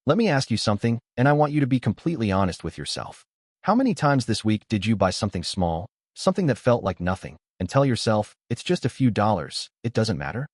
Let me ask you something, and I want you to be completely honest with yourself. How many times this week did you buy something small, something that felt like nothing, and tell yourself, it's just a few dollars, it doesn't matter?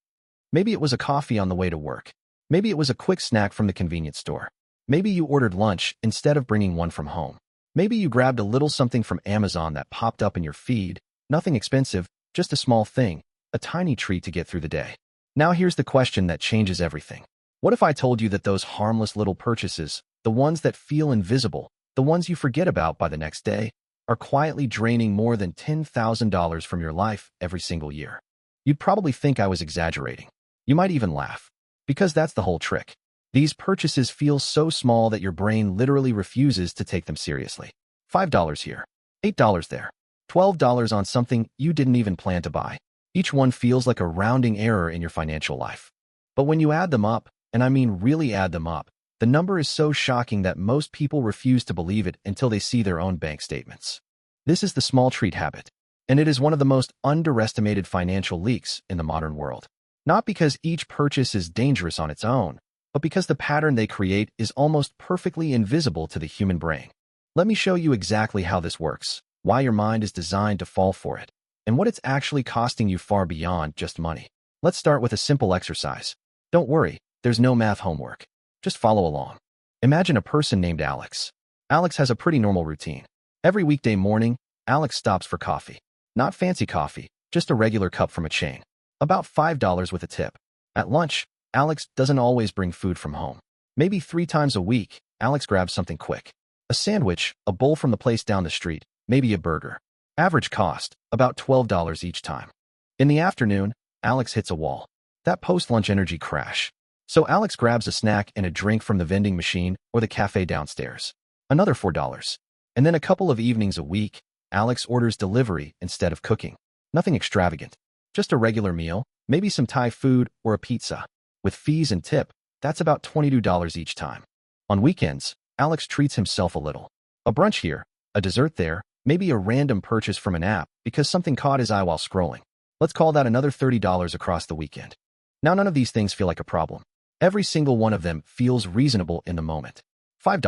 Maybe it was a coffee on the way to work. Maybe it was a quick snack from the convenience store. Maybe you ordered lunch instead of bringing one from home. Maybe you grabbed a little something from Amazon that popped up in your feed. Nothing expensive, just a small thing, a tiny treat to get through the day. Now here's the question that changes everything. What if I told you that those harmless little purchases, the ones that feel invisible, the ones you forget about by the next day, are quietly draining more than $10,000 from your life every single year? You'd probably think I was exaggerating. You might even laugh. Because that's the whole trick. These purchases feel so small that your brain literally refuses to take them seriously. $5 here, $8 there, $12 on something you didn't even plan to buy. Each one feels like a rounding error in your financial life. But when you add them up, and I mean really add them up, the number is so shocking that most people refuse to believe it until they see their own bank statements. This is the small treat habit, and it is one of the most underestimated financial leaks in the modern world. Not because each purchase is dangerous on its own, but because the pattern they create is almost perfectly invisible to the human brain. Let me show you exactly how this works, why your mind is designed to fall for it, and what it's actually costing you far beyond just money. Let's start with a simple exercise. Don't worry, there's no math homework. Just follow along. Imagine a person named Alex. Alex has a pretty normal routine. Every weekday morning, Alex stops for coffee. Not fancy coffee, just a regular cup from a chain. About $5 with a tip. At lunch, Alex doesn't always bring food from home. Maybe 3 times a week, Alex grabs something quick. A sandwich, a bowl from the place down the street, maybe a burger. Average cost, about $12 each time. In the afternoon, Alex hits a wall. That post-lunch energy crash. So Alex grabs a snack and a drink from the vending machine or the cafe downstairs. Another $4. And then a couple of evenings a week, Alex orders delivery instead of cooking. Nothing extravagant. Just a regular meal, maybe some Thai food or a pizza. With fees and tip, that's about $22 each time. On weekends, Alex treats himself a little. A brunch here, a dessert there, maybe a random purchase from an app because something caught his eye while scrolling. Let's call that another $30 across the weekend. Now none of these things feel like a problem. Every single one of them feels reasonable in the moment. $5,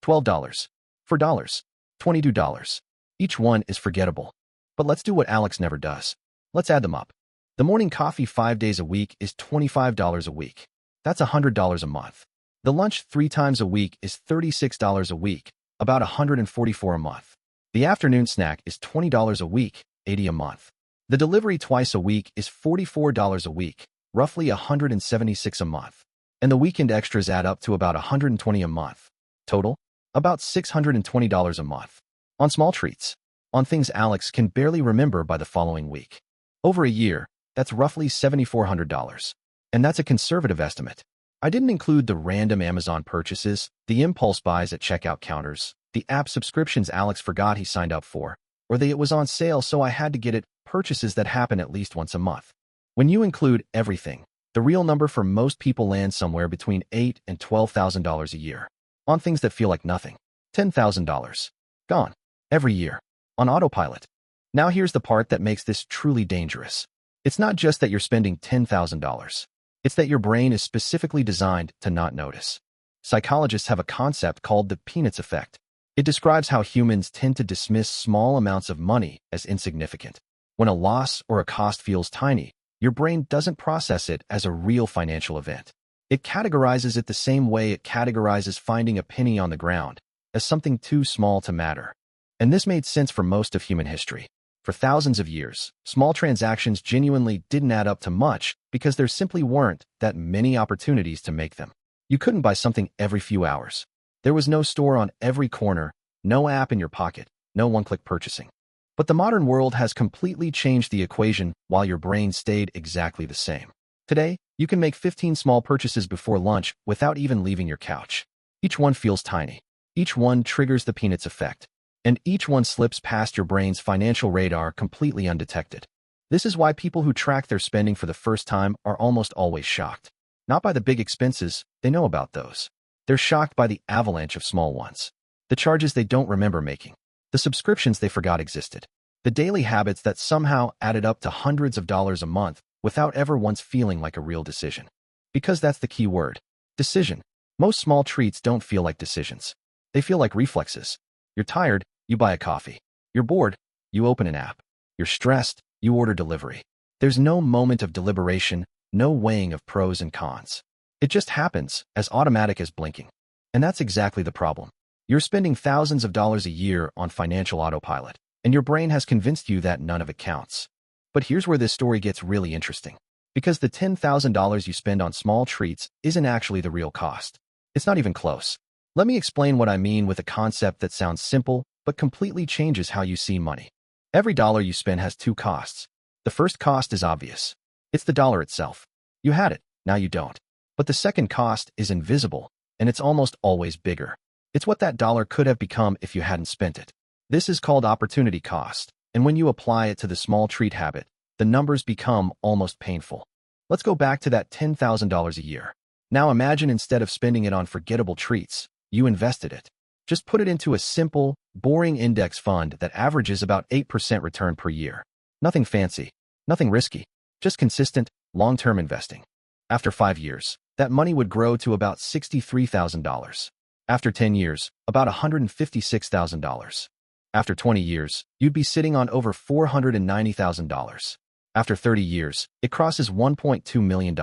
$12, $4, $22. Each one is forgettable. But let's do what Alex never does. Let's add them up. The morning coffee 5 days a week is $25 a week. That's $100 a month. The lunch 3 times a week is $36 a week, about $144 a month. The afternoon snack is $20 a week, $80 a month. The delivery twice a week is $44 a week, roughly $176 a month. And the weekend extras add up to about $120 a month. Total, about $620 a month. On small treats. On things Alex can barely remember by the following week. Over a year, that's roughly $7,400. And that's a conservative estimate. I didn't include the random Amazon purchases, the impulse buys at checkout counters, the app subscriptions Alex forgot he signed up for, or it was on sale so I had to get it, purchases that happen at least once a month. When you include everything, the real number for most people lands somewhere between $8,000 and $12,000 a year. On things that feel like nothing. $10,000. Gone. Every year. On autopilot. Now here's the part that makes this truly dangerous. It's not just that you're spending $10,000. It's that your brain is specifically designed to not notice. Psychologists have a concept called the peanuts effect. It describes how humans tend to dismiss small amounts of money as insignificant. When a loss or a cost feels tiny, your brain doesn't process it as a real financial event. It categorizes it the same way it categorizes finding a penny on the ground, as something too small to matter. And this made sense for most of human history. For thousands of years, small transactions genuinely didn't add up to much because there simply weren't that many opportunities to make them. You couldn't buy something every few hours. There was no store on every corner, no app in your pocket, no one-click purchasing. But the modern world has completely changed the equation while your brain stayed exactly the same. Today, you can make 15 small purchases before lunch without even leaving your couch. Each one feels tiny. Each one triggers the peanuts effect. And each one slips past your brain's financial radar completely undetected. This is why people who track their spending for the first time are almost always shocked. Not by the big expenses, they know about those. They're shocked by the avalanche of small ones. The charges they don't remember making. The subscriptions they forgot existed. The daily habits that somehow added up to hundreds of dollars a month without ever once feeling like a real decision. Because that's the key word. Decision. Most small treats don't feel like decisions. They feel like reflexes. You're tired, you buy a coffee. You're bored, you open an app. You're stressed, you order delivery. There's no moment of deliberation, no weighing of pros and cons. It just happens, as automatic as blinking. And that's exactly the problem. You're spending thousands of dollars a year on financial autopilot, and your brain has convinced you that none of it counts. But here's where this story gets really interesting. Because the $10,000 you spend on small treats isn't actually the real cost. It's not even close. Let me explain what I mean with a concept that sounds simple, but completely changes how you see money. Every dollar you spend has two costs. The first cost is obvious. It's the dollar itself. You had it, now you don't. But the second cost is invisible, and it's almost always bigger. It's what that dollar could have become if you hadn't spent it. This is called opportunity cost, and when you apply it to the small treat habit, the numbers become almost painful. Let's go back to that $10,000 a year. Now imagine instead of spending it on forgettable treats, you invested it. Just put it into a simple, boring index fund that averages about 8% return per year. Nothing fancy, nothing risky, just consistent, long-term investing. After 5 years, that money would grow to about $63,000. After 10 years, about $156,000. After 20 years, you'd be sitting on over $490,000. After 30 years, it crosses $1.2 million.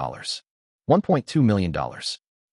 $1.2 million.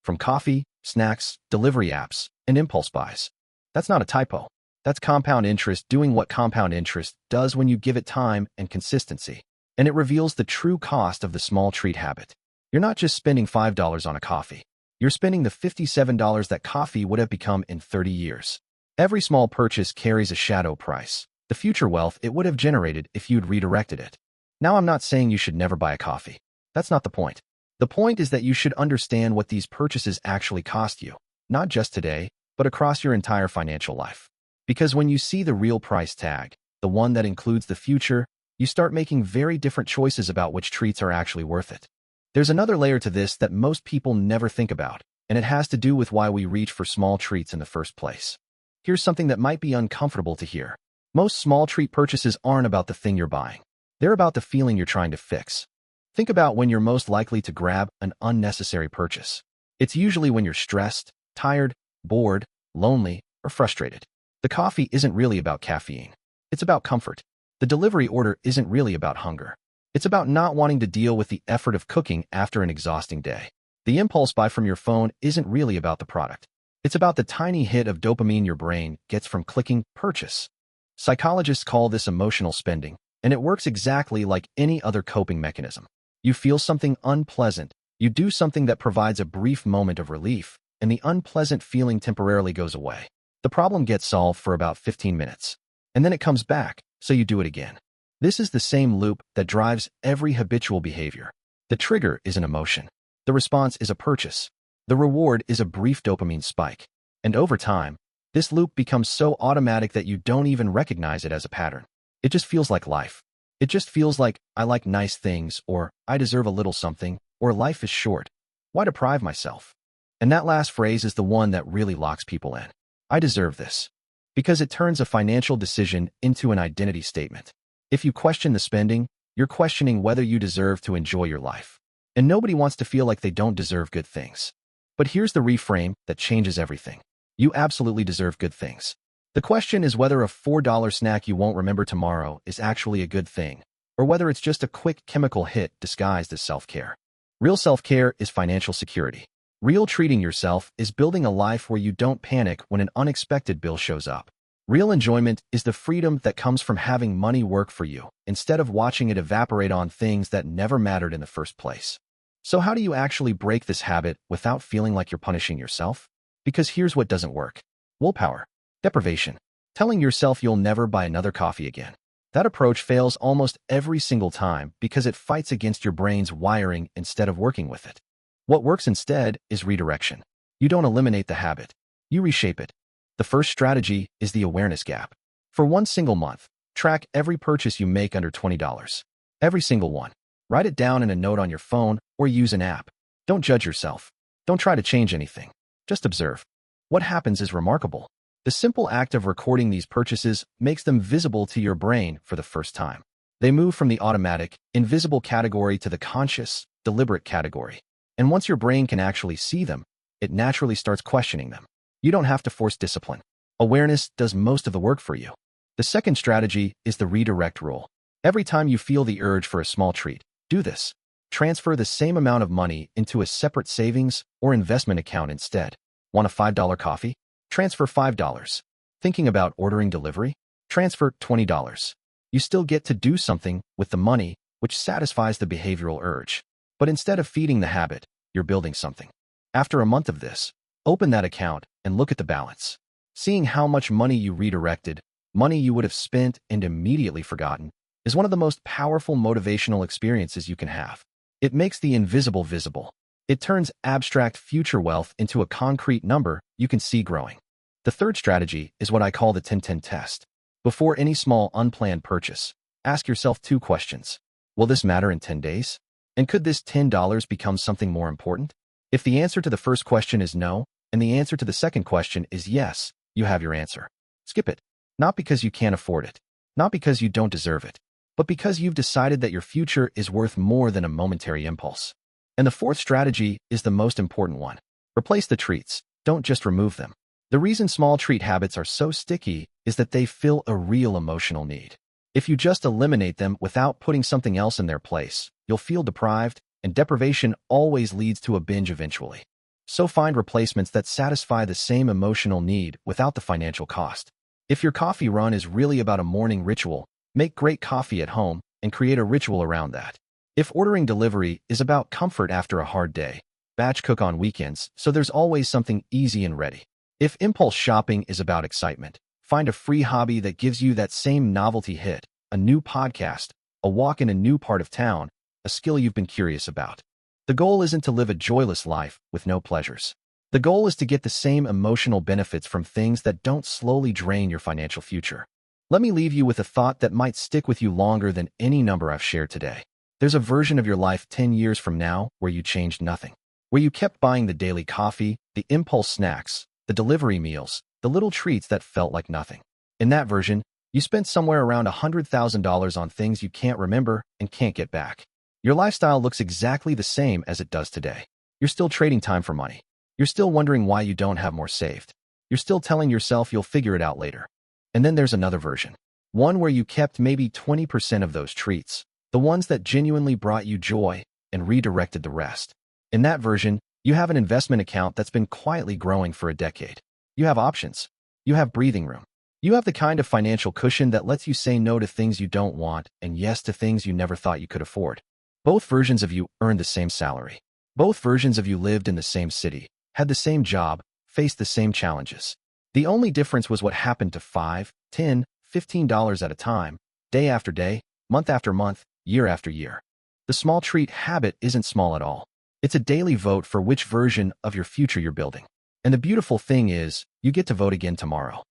From coffee, snacks, delivery apps, and impulse buys. That's not a typo. That's compound interest doing what compound interest does when you give it time and consistency. And it reveals the true cost of the small treat habit. You're not just spending $5 on a coffee. You're spending the $57 that coffee would have become in 30 years. Every small purchase carries a shadow price, the future wealth it would have generated if you'd redirected it. Now, I'm not saying you should never buy a coffee. That's not the point. The point is that you should understand what these purchases actually cost you, not just today, but across your entire financial life. Because when you see the real price tag, the one that includes the future, you start making very different choices about which treats are actually worth it. There's another layer to this that most people never think about, and it has to do with why we reach for small treats in the first place. Here's something that might be uncomfortable to hear. Most small treat purchases aren't about the thing you're buying. They're about the feeling you're trying to fix. Think about when you're most likely to grab an unnecessary purchase. It's usually when you're stressed, tired, bored, lonely, or frustrated. The coffee isn't really about caffeine. It's about comfort. The delivery order isn't really about hunger. It's about not wanting to deal with the effort of cooking after an exhausting day. The impulse buy from your phone isn't really about the product. It's about the tiny hit of dopamine your brain gets from clicking purchase. Psychologists call this emotional spending, and it works exactly like any other coping mechanism. You feel something unpleasant, you do something that provides a brief moment of relief, and the unpleasant feeling temporarily goes away. The problem gets solved for about 15 minutes, and then it comes back, so you do it again. This is the same loop that drives every habitual behavior. The trigger is an emotion. The response is a purchase. The reward is a brief dopamine spike. And over time, this loop becomes so automatic that you don't even recognize it as a pattern. It just feels like life. It just feels like, I like nice things, or I deserve a little something, or life is short. Why deprive myself? And that last phrase is the one that really locks people in. I deserve this. Because it turns a financial decision into an identity statement. If you question the spending, you're questioning whether you deserve to enjoy your life. And nobody wants to feel like they don't deserve good things. But here's the reframe that changes everything. You absolutely deserve good things. The question is whether a $4 snack you won't remember tomorrow is actually a good thing, or whether it's just a quick chemical hit disguised as self-care. Real self-care is financial security. Real treating yourself is building a life where you don't panic when an unexpected bill shows up. Real enjoyment is the freedom that comes from having money work for you, instead of watching it evaporate on things that never mattered in the first place. So how do you actually break this habit without feeling like you're punishing yourself? Because here's what doesn't work. Willpower. Deprivation. Telling yourself you'll never buy another coffee again. That approach fails almost every single time because it fights against your brain's wiring instead of working with it. What works instead is redirection. You don't eliminate the habit. You reshape it. The first strategy is the awareness gap. For one single month, track every purchase you make under $20. Every single one. Write it down in a note on your phone or use an app. Don't judge yourself. Don't try to change anything. Just observe. What happens is remarkable. The simple act of recording these purchases makes them visible to your brain for the first time. They move from the automatic, invisible category to the conscious, deliberate category. And once your brain can actually see them, it naturally starts questioning them. You don't have to force discipline. Awareness does most of the work for you. The second strategy is the redirect rule. Every time you feel the urge for a small treat, do this. Transfer the same amount of money into a separate savings or investment account instead. Want a $5 coffee? Transfer $5. Thinking about ordering delivery? Transfer $20. You still get to do something with the money, which satisfies the behavioral urge. But instead of feeding the habit, you're building something. After a month of this, open that account and look at the balance. Seeing how much money you redirected, money you would have spent and immediately forgotten, is one of the most powerful motivational experiences you can have. It makes the invisible visible. It turns abstract future wealth into a concrete number you can see growing. The third strategy is what I call the 10-10 test. Before any small unplanned purchase, ask yourself 2 questions. Will this matter in 10 days? And could this $10 become something more important? If the answer to the first question is no, and the answer to the second question is yes, you have your answer. Skip it. Not because you can't afford it, not because you don't deserve it, but because you've decided that your future is worth more than a momentary impulse. And the fourth strategy is the most important one. Replace the treats, don't just remove them. The reason small treat habits are so sticky is that they fill a real emotional need. If you just eliminate them without putting something else in their place, you'll feel deprived, and deprivation always leads to a binge eventually. So find replacements that satisfy the same emotional need without the financial cost. If your coffee run is really about a morning ritual, make great coffee at home and create a ritual around that. If ordering delivery is about comfort after a hard day, batch cook on weekends so there's always something easy and ready. If impulse shopping is about excitement, find a free hobby that gives you that same novelty hit, a new podcast, a walk in a new part of town, a skill you've been curious about. The goal isn't to live a joyless life with no pleasures. The goal is to get the same emotional benefits from things that don't slowly drain your financial future. Let me leave you with a thought that might stick with you longer than any number I've shared today. There's a version of your life 10 years from now where you changed nothing, where you kept buying the daily coffee, the impulse snacks, the delivery meals, the little treats that felt like nothing. In that version, you spent somewhere around $100,000 on things you can't remember and can't get back. Your lifestyle looks exactly the same as it does today. You're still trading time for money. You're still wondering why you don't have more saved. You're still telling yourself you'll figure it out later. And then there's another version. One where you kept maybe 20% of those treats, the ones that genuinely brought you joy, and redirected the rest. In that version, you have an investment account that's been quietly growing for a decade. You have options. You have breathing room. You have the kind of financial cushion that lets you say no to things you don't want and yes to things you never thought you could afford. Both versions of you earned the same salary. Both versions of you lived in the same city, had the same job, faced the same challenges. The only difference was what happened to $5, $10, $15 at a time, day after day, month after month, year after year. The small treat habit isn't small at all. It's a daily vote for which version of your future you're building. And the beautiful thing is, you get to vote again tomorrow.